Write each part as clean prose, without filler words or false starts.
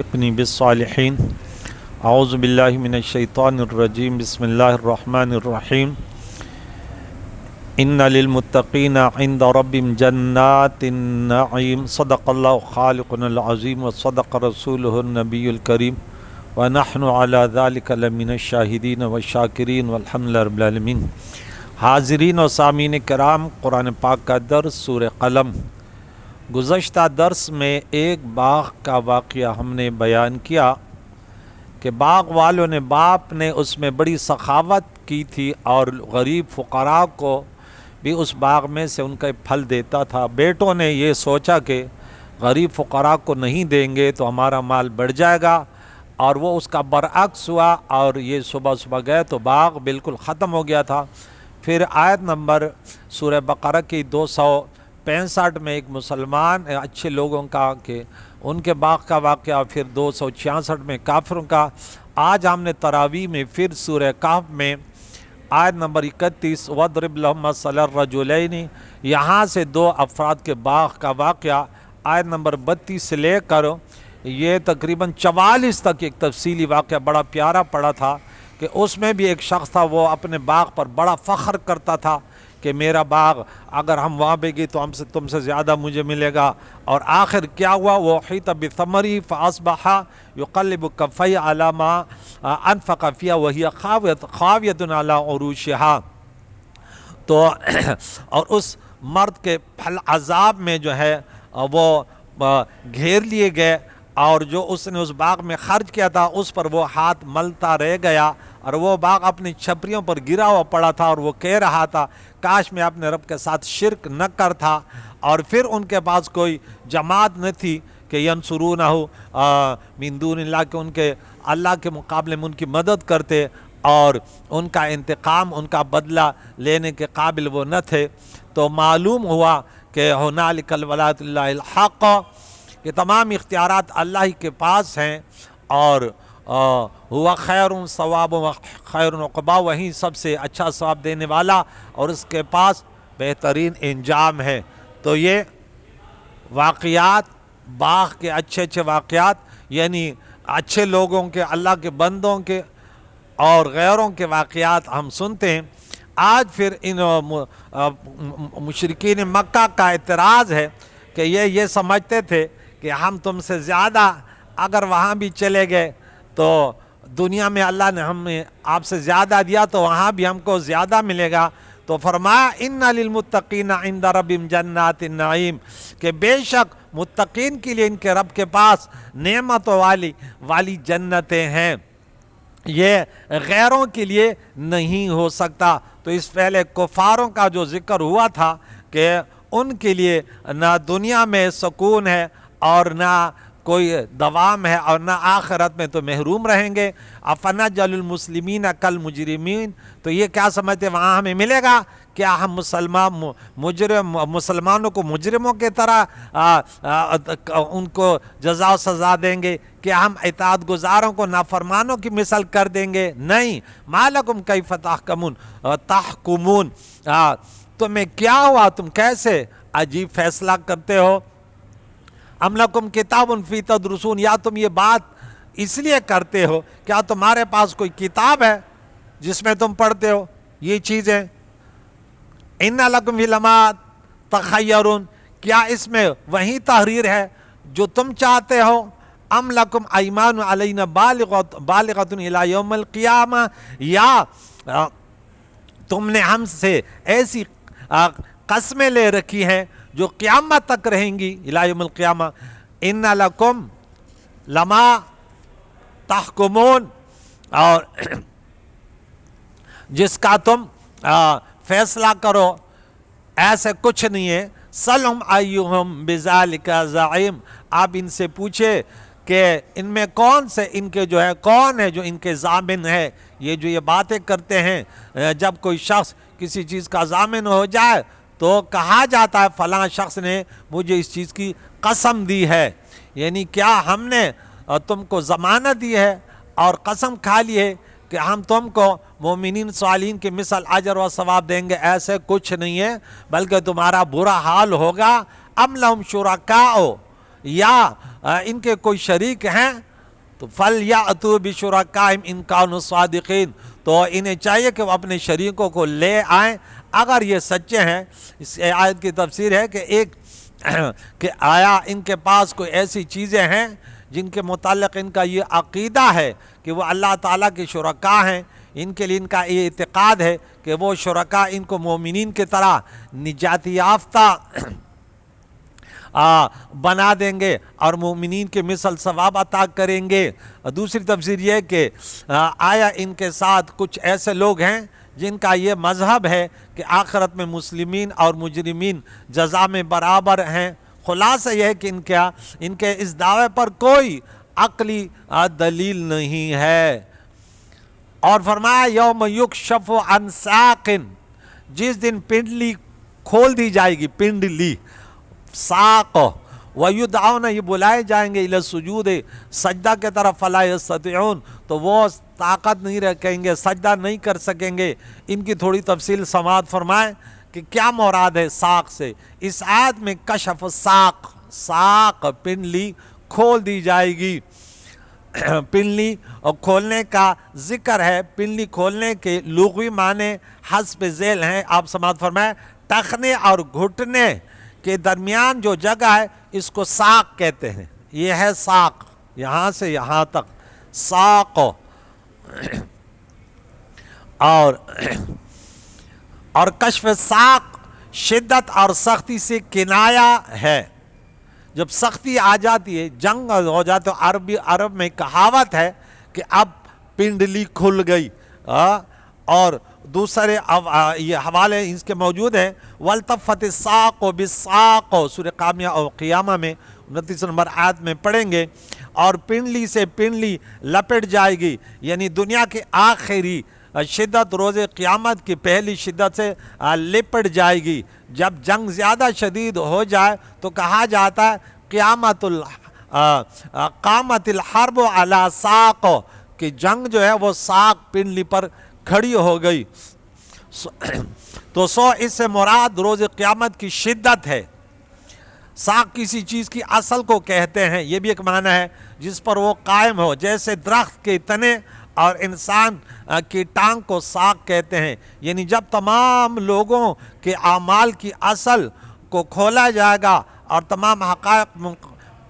اپنی بالصالحین اعوذ باللہ من الشیطان الرجیم بسم اللہ الرحمن الرحیم ان للمتقین عند ربهم جنات النعیم صدق اللہ خالقنا العظیم وصدق رسولہ النبی الکریم ونحن علی ذلک لمن الشاہدین والشاکرین والحمد للہ رب العالمین۔ حاضرین و سامعین کرام، قرآن پاک کا درس سورہ قلم۔ گزشتہ درس میں ایک باغ کا واقعہ ہم نے بیان کیا کہ باغ والوں نے باپ نے اس میں بڑی سخاوت کی تھی اور غریب فقراء کو بھی اس باغ میں سے ان کا پھل دیتا تھا۔ بیٹوں نے یہ سوچا کہ غریب فقراء کو نہیں دیں گے تو ہمارا مال بڑھ جائے گا، اور وہ اس کا برعکس ہوا، اور یہ صبح صبح گئے تو باغ بالکل ختم ہو گیا تھا۔ پھر آیت نمبر سورہ بقرہ کی 265 میں ایک مسلمان اچھے لوگوں کا کہ ان کے باغ کا واقعہ، پھر 266 میں کافروں کا۔ آج ہم نے تراویح میں پھر سورہ کہف میں آیت نمبر 31 وَاضْرِبْ لَهُمْ مَثَلَ الرَّجُلَيْنِ، یہاں سے دو افراد کے باغ کا واقعہ آیت نمبر 32 سے لے کر یہ تقریباً 44 تک ایک تفصیلی واقعہ بڑا پیارا پڑا تھا کہ اس میں بھی ایک شخص تھا، وہ اپنے باغ پر بڑا فخر کرتا تھا کہ میرا باغ اگر ہم وہاں پہ گئے تو تم سے زیادہ مجھے ملے گا، اور آخر کیا ہوا؟ وَأُحِيطَ بِثَمَرِهِ فَأَصْبَحَ يُقَلِّبُ كَفَّيْهِ عَلَى مَا أَنفَقَ فِيهَا وَهِيَ خَاوِيَةٌ عَلَى عُرُوشِهَا۔ تو اور اس مرد کے پھل عذاب میں جو ہے وہ گھیر لیے گئے، اور جو اس نے اس باغ میں خرچ کیا تھا اس پر وہ ہاتھ ملتا رہ گیا، اور وہ باغ اپنی چھپریوں پر گرا ہوا پڑا تھا، اور وہ کہہ رہا تھا کاش میں اپنے رب کے ساتھ شرک نہ کرتا۔ اور پھر ان کے پاس کوئی جماعت نہ تھی کہ ینصرونہ من دون اللہ، کہ ان کے اللہ کے مقابلے میں ان کی مدد کرتے، اور ان کا انتقام، ان کا بدلہ لینے کے قابل وہ نہ تھے۔ تو معلوم ہوا کہ ہنالک الولایۃ للہ الحق، کہ تمام اختیارات اللہ ہی کے پاس ہیں، اور ہوا خیر ثواب و خیر عقبا، وہیں سب سے اچھا ثواب دینے والا اور اس کے پاس بہترین انجام ہے۔ تو یہ واقعات باغ کے اچھے اچھے واقعات، یعنی اچھے لوگوں کے، اللہ کے بندوں کے اور غیروں کے واقعات ہم سنتے ہیں۔ آج پھر ان مشرکین مکہ کا اعتراض ہے کہ یہ سمجھتے تھے کہ ہم تم سے زیادہ اگر وہاں بھی چلے گئے تو دنیا میں اللہ نے ہمیں آپ سے زیادہ دیا تو وہاں بھی ہم کو زیادہ ملے گا۔ تو فرمایا ان للمتقین عند ربهم جنات النعیم، کہ بے شک متقین کے لیے ان کے رب کے پاس نعمتوں والی جنتیں ہیں، یہ غیروں کے لیے نہیں ہو سکتا۔ تو اس پہلے کفاروں کا جو ذکر ہوا تھا کہ ان کے لیے نہ دنیا میں سکون ہے اور نہ کوئی دوام ہے، اور نہ آخرت میں تو محروم رہیں گے۔ افنجعل المسلمین کالمجرمین، تو یہ کیا سمجھتے وہاں ہمیں ملے گا؟ کیا ہم مسلمانوں کو مجرموں کی طرح ان کو جزا و سزا دیں گے؟ کیا ہم اطاعت گزاروں کو نافرمانوں کی مثل کر دیں گے؟ نہیں۔ ما لکم کیف تحکمون، تمہیں کیا ہوا، تم کیسے عجیب فیصلہ کرتے ہو؟ ام لکم کتاب فی تدرسون، یا تم یہ بات اس لیے کرتے ہو، کیا تمہارے پاس کوئی کتاب ہے جس میں تم پڑھتے ہو یہ چیزیں؟ ان لکم فی لما تخیرون، کیا اس میں وہی تحریر ہے جو تم چاہتے ہو؟ ام لکم ایمان علینا بالغۃ الی یوم القیامہ، یا تم نے ہم سے ایسی قسمیں لے رکھی ہیں جو قیامت تک رہیں گی، الی یوم القیامہ۔ ان لکم لما تحکمون، اور جس کا تم فیصلہ کرو ایسے کچھ نہیں ہے۔ سلہم ایہم بذالک زعیم، آپ ان سے پوچھے کہ ان میں کون سے ان کے جو ہے کون ہے جو ان کے ضامن ہے، یہ جو یہ باتیں کرتے ہیں۔ جب کوئی شخص کسی چیز کا ضامن ہو جائے تو کہا جاتا ہے فلاں شخص نے مجھے اس چیز کی قسم دی ہے، یعنی کیا ہم نے تم کو ضمانت دی ہے اور قسم کھا لی ہے کہ ہم تم کو مومنین صالحین کی مثل اجر و ثواب دیں گے؟ ایسے کچھ نہیں ہے، بلکہ تمہارا برا حال ہوگا۔ ام لہم شرکاء، یا ان کے کوئی شریک ہیں تو فَلْيَأْتُوا بِشُرَكَائِهِمْ إِنْ كَانُوا صَادِقِينَ، تو انہیں چاہیے کہ وہ اپنے شریکوں کو لے آئیں اگر یہ سچے ہیں۔ اس آیت کی تفسیر ہے کہ کہ آیا ان کے پاس کوئی ایسی چیزیں ہیں جن کے متعلق ان کا یہ عقیدہ ہے کہ وہ اللہ تعالیٰ کے شرکاء ہیں، ان کے لیے ان کا یہ اعتقاد ہے کہ وہ شرکاء ان کو مومنین کی طرح نجات یافتہ بنا دیں گے اور مومنین کے مثل ثواب عطا کریں گے۔ دوسری تفسیر یہ ہے کہ آیا ان کے ساتھ کچھ ایسے لوگ ہیں جن کا یہ مذہب ہے کہ آخرت میں مسلمین اور مجرمین جزا میں برابر ہیں۔ خلاصہ یہ ہے کہ ان کے اس دعوے پر کوئی عقلی دلیل نہیں ہے۔ اور فرمایا یوم یکشف عن ساق، جس دن پنڈلی کھول دی جائے گی، پنڈلی ساق، وَيُدْعَوْنَ، یہ بلائے جائیں گے، اِلَى السُّجُودِ، سجدہ کے طرف، فَلَا يَسْتَطِعُونَ، تو وہ طاقت نہیں رکھیں گے، سجدہ نہیں کر سکیں گے۔ ان کی تھوڑی تفصیل سماعت فرمائیں کہ کیا مراد ہے ساق سے۔ اس آیت میں کشف ساق، ساق پنڈلی کھول دی جائے گی، پنڈلی کھولنے کا ذکر ہے۔ پنڈلی کھولنے کے لغوی معنی حسب ذیل ہیں، آپ سماعت فرمائیں۔ ٹخنے اور گھٹنے کے درمیان جو جگہ ہے اس کو ساق کہتے ہیں، یہ ہے ساق، یہاں سے یہاں تک ساق۔ اور کشف ساق شدت اور سختی سے کنایا ہے۔ جب سختی آ جاتی ہے، جنگ ہو جاتے، عرب میں کہاوت ہے کہ اب پنڈلی کھل گئی۔ اور دوسرے یہ حوالے اس کے موجود ہیں، وَالْتَفَّتِ السَّاقُ بِالسَّاقِ، سورہ قیامہ میں 29 نمبر آیت میں پڑھیں گے۔ اور پنڈلی سے پنڈلی لپٹ جائے گی، یعنی دنیا کے آخری شدت روز قیامت کی پہلی شدت سے لپٹ جائے گی۔ جب جنگ زیادہ شدید ہو جائے تو کہا جاتا ہے قامت الحرب علی ساق، کہ جنگ جو ہے وہ ساق پنڈلی پر کھڑی ہو گئی۔ تو اس سے مراد روز قیامت کی شدت ہے۔ ساق کسی چیز کی اصل کو کہتے ہیں، یہ بھی ایک معنی ہے جس پر وہ قائم ہو، جیسے درخت کے تنے اور انسان کی ٹانگ کو ساق کہتے ہیں۔ یعنی جب تمام لوگوں کے اعمال کی اصل کو کھولا جائے گا اور تمام حقائق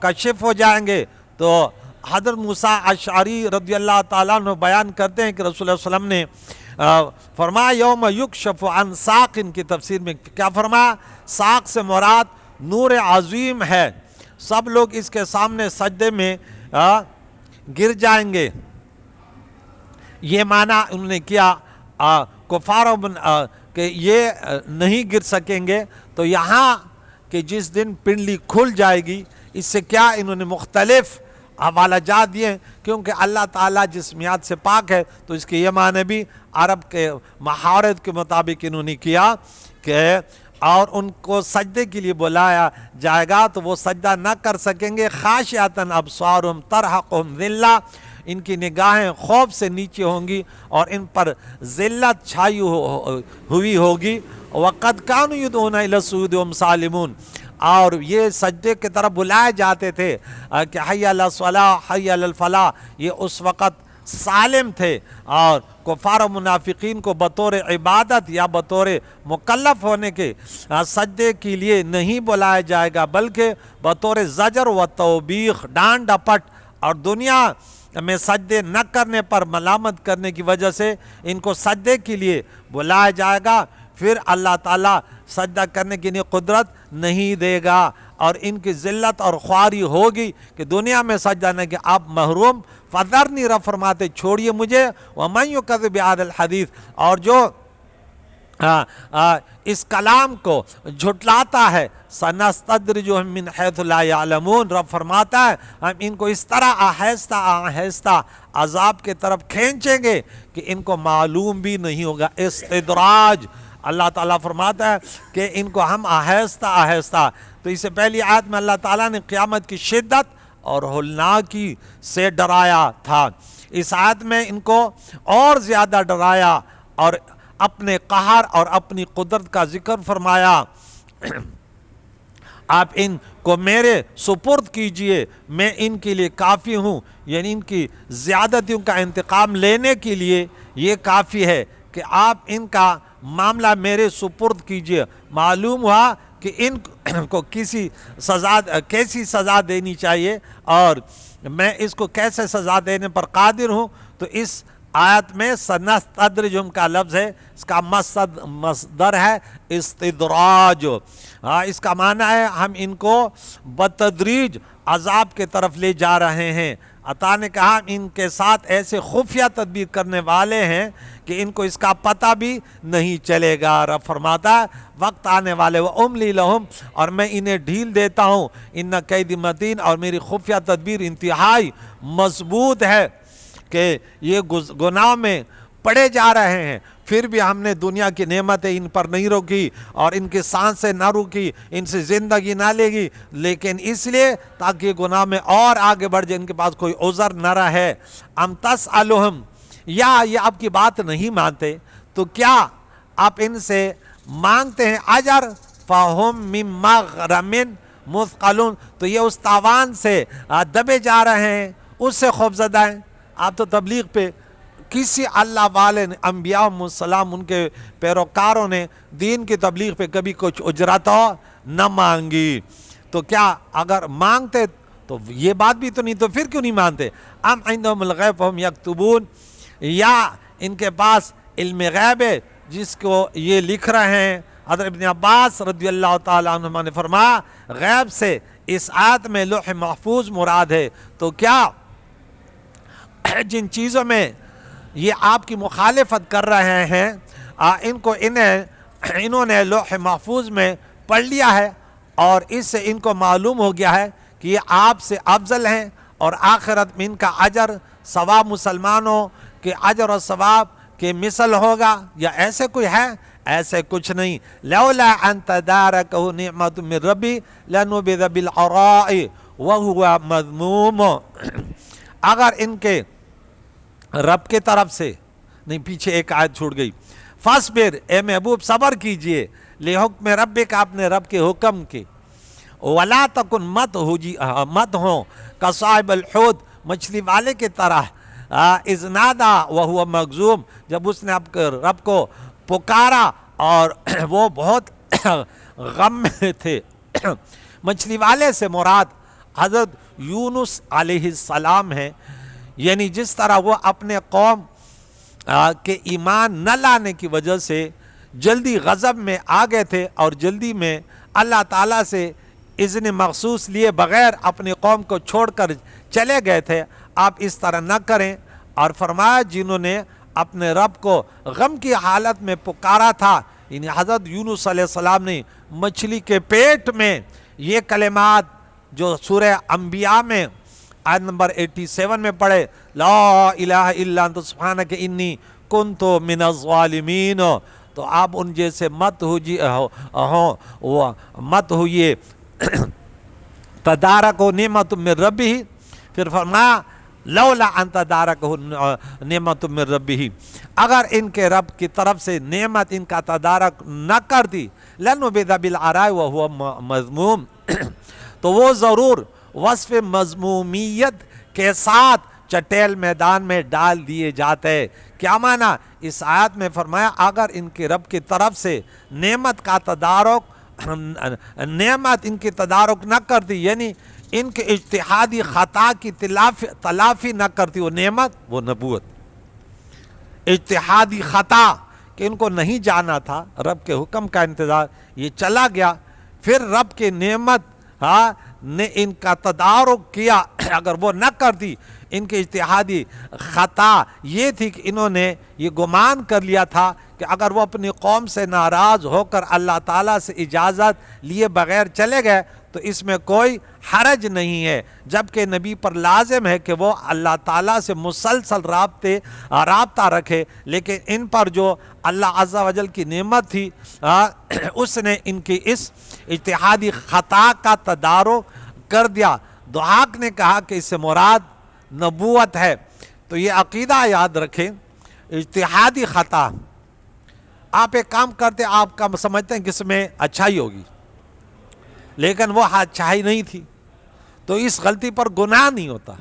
کشف ہو جائیں گے، تو حضرت موسیٰ اشعری رضی اللہ تعالیٰ عنہ بیان کرتے ہیں کہ رسول اللہ صلی اللہ علیہ وسلم نے فرمایا یوم یکشف عن ساق، ان کی تفسیر میں کیا فرمایا؟ ساق سے مراد نور عظیم ہے، سب لوگ اس کے سامنے سجدے میں گر جائیں گے۔ یہ معنی انہوں نے کیا کفار کہ یہ نہیں گر سکیں گے۔ تو یہاں کہ جس دن پنڈلی کھل جائے گی، اس سے کیا انہوں نے مختلف حوالہ جات دیے، کیونکہ اللہ تعالیٰ جسمیات سے پاک ہے، تو اس کے یہ معنی بھی عرب کے محاورت کے مطابق انہوں نے کیا کہ اور ان کو سجدے کے لیے بلایا جائے گا تو وہ سجدہ نہ کر سکیں گے۔ خاشعۃ ابصارہم ترہقہم ذلہ، ان کی نگاہیں خوف سے نیچے ہوں گی اور ان پر ذلت چھائی ہوئی ہوگی۔ وَقَدْ كَانُوا يُدْعُونَ إِلَى السُّجُودِ وَهُمْ سَالِمُونَ، اور یہ سجدے کی طرف بلائے جاتے تھے کہ حی علی الصلاۃ حی علی الفلاح، یہ اس وقت سالم تھے، اور کفار و منافقین کو بطور عبادت یا بطور مکلف ہونے کے سجدے کے لیے نہیں بلایا جائے گا، بلکہ بطور زجر و توبیخ، ڈانٹ ڈپٹ اور دنیا میں سجدے نہ کرنے پر ملامت کرنے کی وجہ سے ان کو سجدے کے لیے بلایا جائے گا۔ پھر اللہ تعالیٰ سجدہ کرنے کی انہیں قدرت نہیں دے گا اور ان کی ذلت اور خواری ہوگی کہ دنیا میں سجدہ نہ کہ آپ محروم۔ فذرنی، رب فرماتے چھوڑیے مجھے، ومن یکذب بہذا الحدیث، اور جو اس کلام کو جھٹلاتا ہے، سنستدرجہم من حیث لا یعلمون، رب فرماتا ہے ہم ان کو اس طرح آہستہ آہستہ عذاب کی طرف کھینچیں گے کہ ان کو معلوم بھی نہیں ہوگا۔ استدراج، اللہ تعالیٰ فرماتا ہے کہ ان کو ہم آہستہ آہستہ، تو اس سے پہلی آیت میں اللہ تعالیٰ نے قیامت کی شدت اور ہولناکی سے ڈرایا تھا، اس آیت میں ان کو اور زیادہ ڈرایا اور اپنے قہر اور اپنی قدرت کا ذکر فرمایا۔ آپ ان کو میرے سپرد کیجئے، میں ان کے لیے کافی ہوں، یعنی ان کی زیادتیوں کا انتقام لینے کے لیے یہ کافی ہے کہ آپ ان کا معاملہ میرے سپرد کیجئے۔ معلوم ہوا کہ ان کو کیسی سزا دینی چاہیے اور میں اس کو کیسے سزا دینے پر قادر ہوں۔ تو اس آیت میں سنستدرجہم کا لفظ ہے، اس کا مصدر ہے استدراج۔ اس کا معنی ہے ہم ان کو بتدریج عذاب کے طرف لے جا رہے ہیں۔ عطا نے کہا ان کے ساتھ ایسے خفیہ تدبیر کرنے والے ہیں کہ ان کو اس کا پتہ بھی نہیں چلے گا۔ رب فرماتا ہے وقت آنے والے وَأُمْلِي لَهُمْ، اور میں انہیں ڈھیل دیتا ہوں، ان کید متین، اور میری خفیہ تدبیر انتہائی مضبوط ہے کہ یہ گناہ میں پڑے جا رہے ہیں، پھر بھی ہم نے دنیا کی نعمتیں ان پر نہیں روکی اور ان کی سانسیں نہ روکی، ان سے زندگی نہ لے گی، لیکن اس لیے تاکہ یہ گناہ میں اور آگے بڑھ جائے، ان کے پاس کوئی عذر نہ رہے۔ ام تسألہم، یا یہ آپ کی بات نہیں مانتے تو کیا آپ ان سے مانگتے ہیں اجر؟ فہم من مغرم مثقلون، تو یہ اس تاوان سے دبے جا رہے ہیں، اس سے خوفزدہ ہیں۔ آپ تو تبلیغ پہ کسی اللہ والے نے، انبیاء علیہ السلام ان کے پیروکاروں نے دین کی تبلیغ پہ کبھی کچھ اجرت نہ مانگی، تو کیا اگر مانگتے تو یہ بات بھی تو نہیں، تو پھر کیوں نہیں مانتے؟ ام عندہم الغیب فہم یکتبون، یا ان کے پاس علم غیب ہے جس کو یہ لکھ رہے ہیں۔ حضرت ابن عباس رضی اللہ تعالیٰ عنہما نے فرمایا غیب سے اس آیت میں لوح محفوظ مراد ہے۔ تو کیا جن چیزوں میں یہ آپ کی مخالفت کر رہے ہیں انہوں نے لوح محفوظ میں پڑھ لیا ہے اور اس سے ان کو معلوم ہو گیا ہے کہ یہ آپ سے افضل ہیں اور آخرت میں ان کا اجر ثواب مسلمانوں کے اجر و ثواب کے مثل ہوگا، یا ایسے کوئی ہے؟ ایسے کچھ نہیں۔ لولا ان تدارکہ نعمت من ربی لنبذ بالعراء وہو مذموم، اگر ان کے رب کے طرف سے نہیں، پیچھے ایک آیت چھوٹ گئی، فاصبر، اے محبوب صبر کیجئے، لحکم ربک، اپنے رب کے حکم کے، ولا تکن، مت ہوں کصاحب الحوت، مچھلی والے کی طرح، اذ نادا وہو مغزوم، جب اس نے اپنے رب کو پکارا اور وہ بہت غم میں تھے۔ مچھلی والے سے مراد حضرت یونس علیہ السلام ہیں، یعنی جس طرح وہ اپنے قوم کے ایمان نہ لانے کی وجہ سے جلدی غضب میں آ گئے تھے اور جلدی میں اللہ تعالیٰ سے اذن مخصوص لیے بغیر اپنی قوم کو چھوڑ کر چلے گئے تھے، آپ اس طرح نہ کریں۔ اور فرمایا جنہوں نے اپنے رب کو غم کی حالت میں پکارا تھا، یعنی حضرت یونس علیہ السلام نے مچھلی کے پیٹ میں یہ کلمات جو سورہ انبیاء میں آیت نمبر 87 میں پڑھے، لا الہ الا انت سبحانک انی کنت من الظالمین، تو آپ ان جیسے مت ہوئیے تدارکہ نعمت من ربہ، پھر فرمایا لولا ان تدارکہ نعمت من ربہ، اگر ان کے رب کی طرف سے نعمت ان کا تدارک نہ کرتی، لنبذ بالعراء وہو مذموم، تو وہ ضرور وصف مذمومیت کے ساتھ چٹیل میدان میں ڈال دیے جاتے۔ کیا معنی؟ اس آیت میں فرمایا اگر ان کے رب کی طرف سے نعمت ان کی تدارک نہ کرتی، یعنی ان کے اجتہادی خطا کی تلافی نہ کرتی، وہ نعمت، وہ نبوت، اجتہادی خطا کہ ان کو نہیں جانا تھا، رب کے حکم کا انتظار، یہ چلا گیا، پھر رب کی نعمت نے ان کا تدارک کیا، اگر وہ نہ کرتی، ان کے اجتہادی خطا یہ تھی کہ انہوں نے یہ گمان کر لیا تھا کہ اگر وہ اپنی قوم سے ناراض ہو کر اللہ تعالیٰ سے اجازت لیے بغیر چلے گئے تو اس میں کوئی حرج نہیں ہے، جبکہ نبی پر لازم ہے کہ وہ اللہ تعالیٰ سے مسلسل رابطہ رکھے، لیکن ان پر جو اللہ عز و جل کی نعمت تھی اس نے ان کی اس اجتہادی خطا کا تدارک کر دیا۔ ضحاک نے کہا کہ اس سے مراد نبوت ہے، تو یہ عقیدہ یاد رکھیں، اجتہادی خطا، آپ ایک کام کرتے آپ کا سمجھتے ہیں کہ اس میں اچھائی ہوگی، لیکن وہ چاہی نہیں تھی، تو اس غلطی پر گناہ نہیں ہوتا۔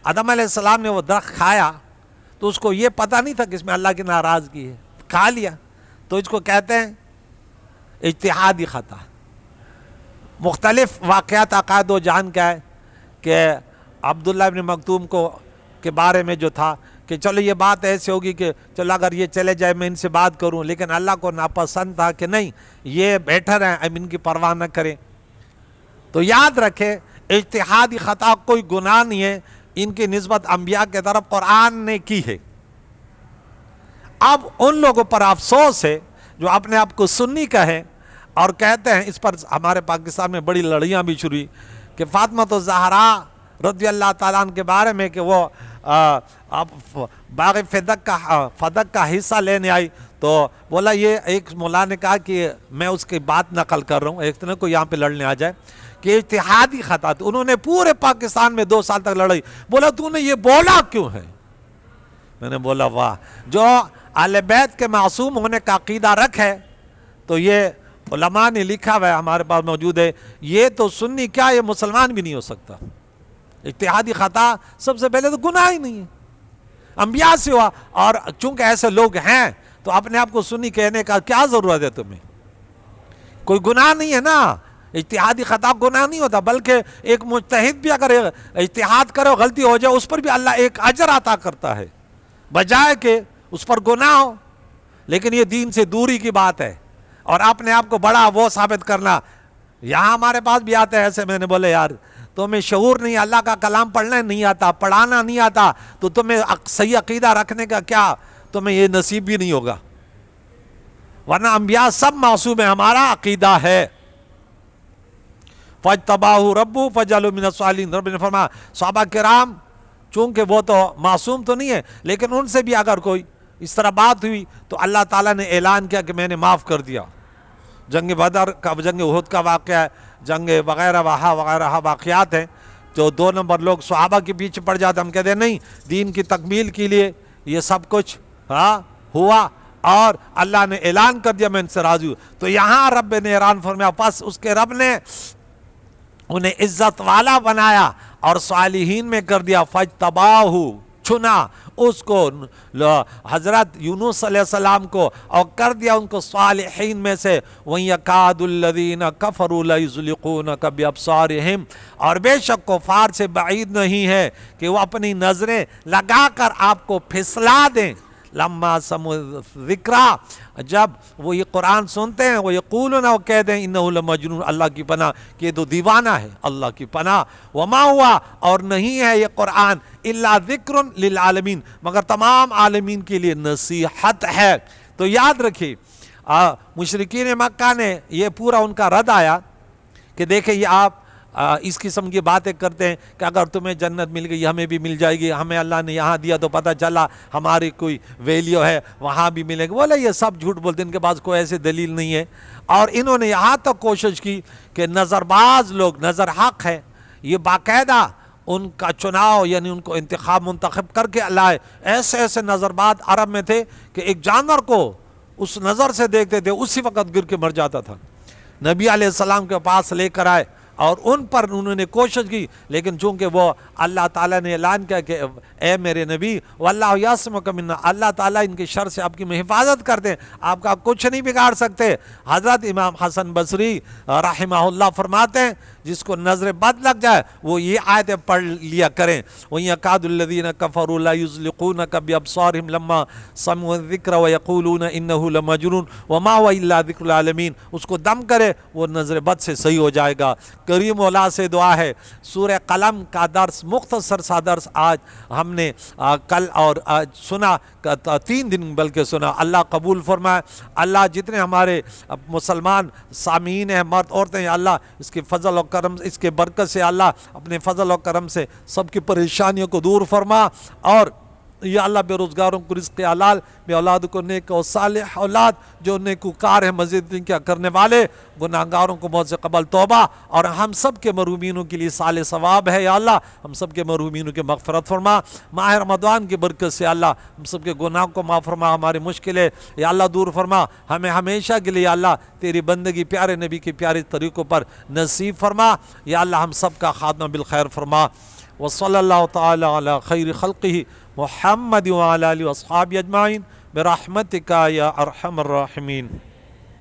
آدم علیہ السلام نے وہ درخت کھایا تو اس کو یہ پتہ نہیں تھا کہ اس میں اللہ کی ناراضگی ہے، کھا لیا، تو اس کو کہتے ہیں اجتہادی خطا۔ مختلف واقعات عقائد و جان کا ہے کہ عبداللہ ابن مکتوم کے بارے میں جو تھا کہ چلو یہ بات ایسے ہوگی کہ چلو اگر یہ چلے جائے میں ان سے بات کروں، لیکن اللہ کو ناپسند تھا کہ نہیں یہ بیٹھر ہیں، اب ان کی پرواہ نہ کریں۔ تو یاد رکھے اجتہادی خطا کوئی گناہ نہیں ہے، ان کی نسبت انبیاء کے طرف قرآن نے کی ہے۔ اب ان لوگوں پر افسوس ہے جو اپنے آپ کو سنی کہیں اور کہتے ہیں، اس پر ہمارے پاکستان میں بڑی لڑیاں بھی شروع کہ فاطمہ الزہرا رضی اللہ تعالیٰ عنہ کے بارے میں کہ وہ باغ فدق کا حصہ لینے آئی، تو بولا یہ ایک مولا نے کہا کہ میں اس کی بات نقل کر رہا ہوں، ایک طرح کو یہاں پہ لڑنے آ جائے کہ اجتہادی خطا تھی۔ انہوں نے پورے پاکستان میں 2 سال تک لڑائی، بولا تو نے یہ بولا کیوں ہے؟ میں نے بولا واہ، جو اہل بیت کے معصوم ہونے کا عقیدہ رکھے تو یہ علماء نے لکھا ہوا ہے، ہمارے پاس موجود ہے، یہ تو سنی کیا یہ مسلمان بھی نہیں ہو سکتا۔ اجتہادی خطا سب سے پہلے تو گناہ ہی نہیں ہے، انبیاء سے ہوا، اور چونکہ ایسے لوگ ہیں تو اپنے آپ کو سنی کہنے کا کیا ضرورت ہے تمہیں؟ کوئی گناہ نہیں ہے نا، اجتہادی خطا گناہ نہیں ہوتا، بلکہ ایک مجتہد بھی اگر اجتہاد کرے غلطی ہو جائے اس پر بھی اللہ ایک اجر عطا کرتا ہے، بجائے کہ اس پر گناہ ہو۔ لیکن یہ دین سے دوری کی بات ہے، اور اپنے آپ کو بڑا وہ ثابت کرنا۔ یہاں ہمارے پاس بھی آتے ہیں ایسے، میں نے بولے یار تمہیں شعور نہیں، اللہ کا کلام پڑھنا نہیں آتا، پڑھانا نہیں آتا، تو تمہیں صحیح عقیدہ رکھنے کا کیا، تمہیں یہ نصیب بھی نہیں ہوگا، ورنہ انبیاء سب معصوم ہیں، ہمارا عقیدہ ہے۔ فَاجْتَبَاهُ رَبُّهُ فَجَعَلَهُ مِنَ الصَّالِحِينَ، رب نے فرمایا صحابہ کرام چونکہ وہ تو معصوم تو نہیں ہے، لیکن ان سے بھی اگر کوئی اس طرح بات ہوئی تو اللہ تعالیٰ نے اعلان کیا کہ میں نے معاف کر دیا۔ جنگ بدر کا، جنگ احد کا واقعہ ہے، جنگ وغیرہ وغیرہ واقعات ہیں، جو 2 نمبر لوگ صحابہ کے پیچھے پڑ جاتے، ہم کہتے ہیں نہیں، دین کی تکمیل کے لیے یہ سب کچھ ہوا اور اللہ نے اعلان کر دیا میں ان سے راضی ہوں۔ تو یہاں رب نے اعلان فرمایا، پس اس کے رب نے انہیں عزت والا بنایا اور صالحین میں کر دیا۔ فَاجْتَبَاهُ، چنا اس کو، حضرت یونس علیہ السلام کو، اور کر دیا ان کو صالحین میں سے۔ وَيَكَادُ الَّذِينَ كَفَرُوا لَيُزْلِقُونَكَ بِأَبْصَارِهِمْ، اور بے شک کفار سے بعید نہیں ہے کہ وہ اپنی نظریں لگا کر آپ کو پھسلا دیں۔ لما سمعوا الذکر، جب وہ یہ قرآن سنتے ہیں، وہ یقولون، وہ کہہ دیں انہ لمجنون، اللہ کی پناہ کہ یہ تو دیوانہ ہے، اللہ کی پناہ۔ وما ہوا، اور نہیں ہے یہ قرآن الا ذکر للعالمین، مگر تمام عالمین کے لیے نصیحت ہے۔ تو یاد رکھیے مشرکین مکہ نے یہ پورا ان کا رد آیا کہ دیکھیں یہ آپ اس قسم کی باتیں کرتے ہیں کہ اگر تمہیں جنت مل گئی ہمیں بھی مل جائے گی، ہمیں اللہ نے یہاں دیا تو پتہ چلا ہماری کوئی ویلیو ہے، وہاں بھی ملے گی۔ بولے یہ سب جھوٹ بولتے ہیں، ان کے پاس کوئی ایسی دلیل نہیں ہے۔ اور انہوں نے یہاں تک کوشش کی کہ نظر باز لوگ، نظر حق ہے، یہ باقاعدہ ان کا چناؤ یعنی ان کو منتخب کر کے لائے۔ ایسے ایسے نظر باز عرب میں تھے کہ ایک جانور کو اس نظر سے دیکھتے تھے اسی وقت گر کے مر جاتا تھا۔ نبی علیہ السلام کے پاس لے کر آئے اور ان پر انہوں نے کوشش کی، لیکن چونکہ وہ اللہ تعالیٰ نے اعلان کیا کہ اے میرے نبی واللہ یعصمک منا، اللہ تعالیٰ ان کے شر سے آپ کی حفاظت کرتے ہیں، آپ کا کچھ نہیں بگاڑ سکتے۔ حضرت امام حسن بصری رحمہ اللہ فرماتے ہیں جس کو نظر بد لگ جائے وہ یہ آیتیں پڑھ لیا کریں۔ وَيَكَادُ الَّذِينَ كَفَرُوا لَيُزْلِقُونَكَ بِأَبْصَارِهِمْ لَمَّا سَمِعُوا الذِّكْرَ وَيَقُولُونَ إِنَّهُ لَمَجْنُونٌ وَمَا هُوَ إِلَّا ذِكْرٌ لِلْعَالَمِينَ۔ اس کو دم کرے وہ نظر بد سے صحیح ہو جائے گا۔ کریم مولا سے دعا ہے، سورہ قلم کا درس، مختصر سا درس آج ہم نے کل اور آج سنا، 3 دن بلکہ سنا، اللہ قبول فرمائے۔ اللہ جتنے ہمارے مسلمان سامعین ہیں، مرد عورتیں، یا اللہ اس کے فضل و کرم، اس کے برکت سے اللہ اپنے فضل و کرم سے سب کی پریشانیوں کو دور فرما، اور یا اللہ بے روزگاروں کو رزق حلال، بے اولاد کو نیک و صالح اولاد، جو نیکوکار ہیں مزید ان کیا کرنے والے، گناہگاروں کو موت سے قبل توبہ، اور ہم سب کے مرحومینوں کے لیے صالح ثواب ہے یا اللہ، ہم سب کے مرحومینوں کی مغفرت فرما، ماہ رمضان کی برکت سے اللہ ہم سب کے گناہوں کو معاف فرما، ہماری مشکلیں یا اللہ دور فرما، ہمیں ہمیشہ کے لیے یا اللہ تیری بندگی پیارے نبی کے پیارے طریقوں پر نصیب فرما، یا اللہ ہم سب کا خاتمہ بالخیر فرما، وصلی اللہ تعالی علی خیر خلقہ محمد وعلی آلہ واصحابہ اجمعین برحمتک یا ارحم الراحمین۔